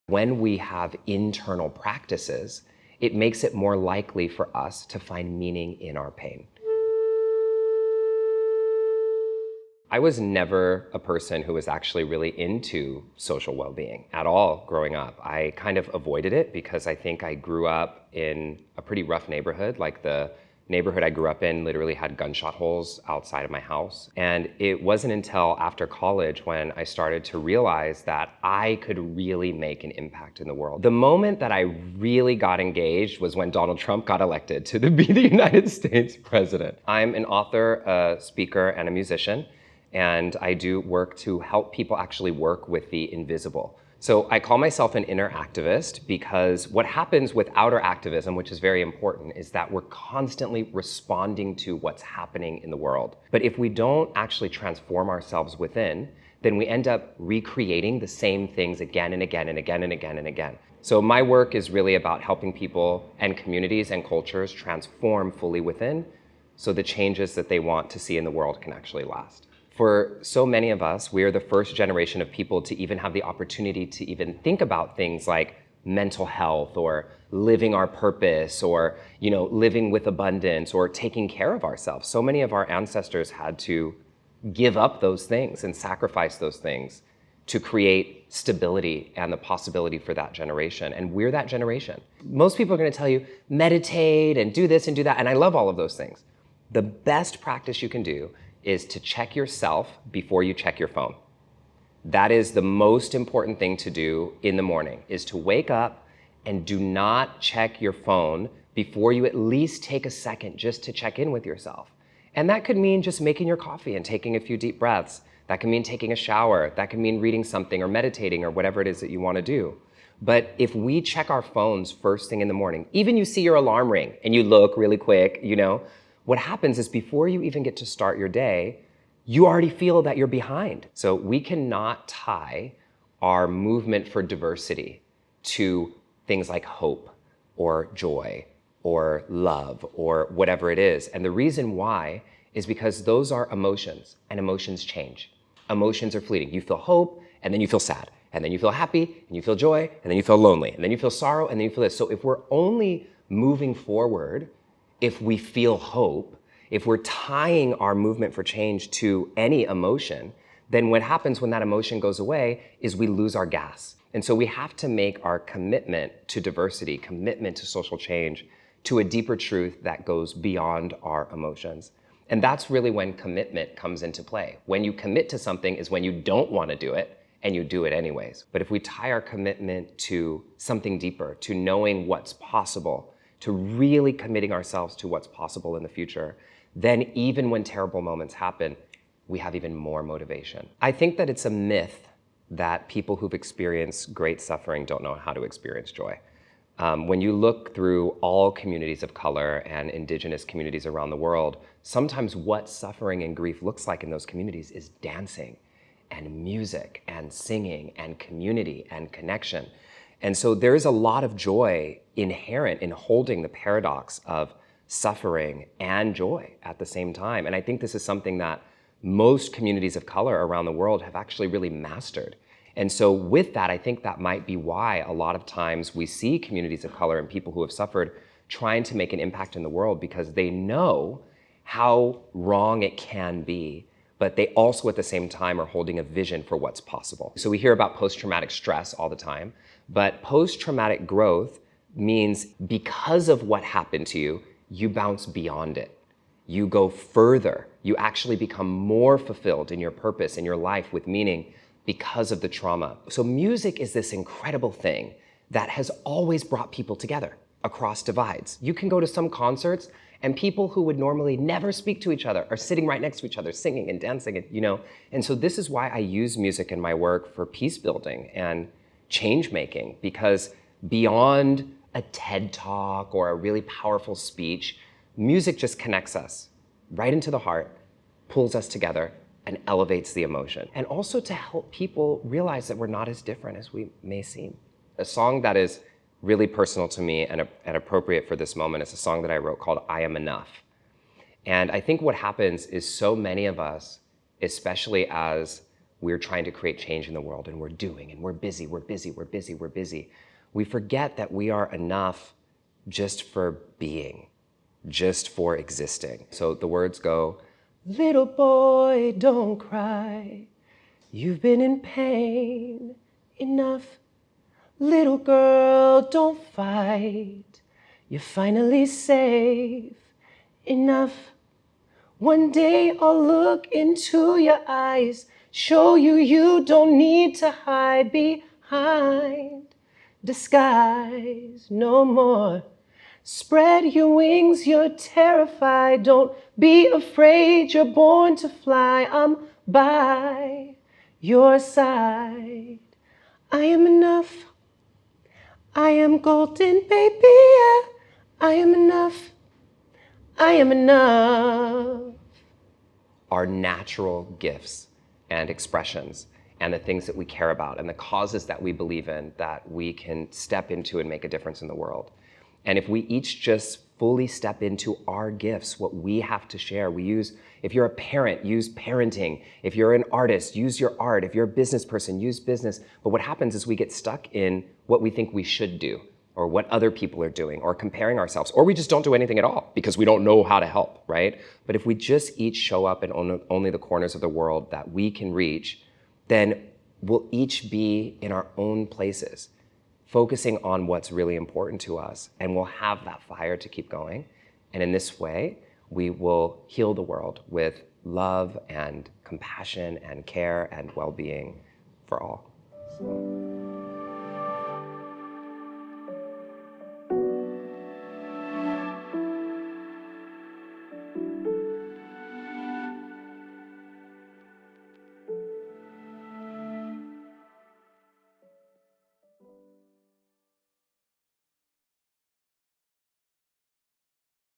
When we have internal practices, it makes it more likely for us to find meaning in our pain. I was never a person who was actually really into social well-being at all growing up. I kind of avoided it because I think I grew up in a pretty rough neighborhood. Like the neighborhood I grew up in literally had gunshot holes outside of my house. And it wasn't until after college when I started to realize that I could really make an impact in the world. The moment that I really got engaged was when Donald Trump got elected to be the United States president. I'm an author, a speaker, and a musician. And I do work to help people actually work with the invisible. So I call myself an inner activist because what happens with outer activism, which is very important, is that we're constantly responding to what's happening in the world. But if we don't actually transform ourselves within, then we end up recreating the same things again and again and again and again and again. So my work is really about helping people and communities and cultures transform fully within so the changes that they want to see in the world can actually last. For so many of us, we are the first generation of people to even have the opportunity to even think about things like mental health or living our purpose or, living with abundance or taking care of ourselves. So many of our ancestors had to give up those things and sacrifice those things to create stability and the possibility for that generation. And we're that generation. Most people are going to tell you, meditate and do this and do that. And I love all of those things. The best practice you can do is to check yourself before you check your phone. That is the most important thing to do in the morning, is to wake up and do not check your phone before you at least take a second just to check in with yourself. And that could mean just making your coffee and taking a few deep breaths. That can mean taking a shower. That can mean reading something or meditating or whatever it is that you want to do. But if we check our phones first thing in the morning, even you see your alarm ring and you look really quick, what happens is before you even get to start your day, you already feel that you're behind. So we cannot tie our movement for diversity to things like hope or joy or love or whatever it is. And the reason why is because those are emotions, and emotions change. Emotions are fleeting. You feel hope, and then you feel sad, and then you feel happy, and you feel joy, and then you feel lonely, and then you feel sorrow, and then you feel this. So if we're only moving forward if we feel hope, if we're tying our movement for change to any emotion, then what happens when that emotion goes away is we lose our gas. And so we have to make our commitment to diversity, commitment to social change, to a deeper truth that goes beyond our emotions. And that's really when commitment comes into play. When you commit to something is when you don't want to do it, and you do it anyways. But if we tie our commitment to something deeper, to knowing what's possible, to really committing ourselves to what's possible in the future, then even when terrible moments happen, we have even more motivation. I think that it's a myth that people who've experienced great suffering don't know how to experience joy. When you look through all communities of color and indigenous communities around the world, sometimes what suffering and grief looks like in those communities is dancing and music and singing and community and connection. And so there is a lot of joy inherent in holding the paradox of suffering and joy at the same time. And I think this is something that most communities of color around the world have actually really mastered. And so with that, I think that might be why a lot of times we see communities of color and people who have suffered trying to make an impact in the world because they know how wrong it can be, but they also at the same time are holding a vision for what's possible. So we hear about post-traumatic stress all the time, but post-traumatic growth means because of what happened to you, you bounce beyond it. You go further. You actually become more fulfilled in your purpose, in your life with meaning because of the trauma. So music is this incredible thing that has always brought people together across divides. You can go to some concerts and people who would normally never speak to each other are sitting right next to each other, singing and dancing, and, And so this is why I use music in my work for peace building and change making, because beyond a TED Talk or a really powerful speech, music just connects us right into the heart, pulls us together, and elevates the emotion. And also to help people realize that we're not as different as we may seem. A song that is really personal to me and appropriate for this moment is a song that I wrote called I Am Enough. And I think what happens is so many of us, especially as we're trying to create change in the world and we're doing and we're busy, we're busy, we're busy, we're busy. We forget that we are enough just for being, just for existing. So the words go, little boy, don't cry. You've been in pain enough. Little girl, don't fight. You're finally safe enough. One day I'll look into your eyes, show you you don't need to hide behind disguise no more. Spread your wings, you're terrified. Don't be afraid, you're born to fly. I'm by your side. I am enough. I am golden, baby. Yeah. I am enough. I am enough. Our natural gifts and expressions and the things that we care about and the causes that we believe in that we can step into and make a difference in the world. And if we each just fully step into our gifts, what we have to share, if you're a parent, use parenting. If you're an artist, use your art. If you're a business person, use business. But what happens is we get stuck in what we think we should do or what other people are doing or comparing ourselves, or we just don't do anything at all because we don't know how to help, right? But if we just each show up in only the corners of the world that we can reach, then we'll each be in our own places, focusing on what's really important to us, and we'll have that fire to keep going. And in this way, we will heal the world with love and compassion and care and well-being for all. So.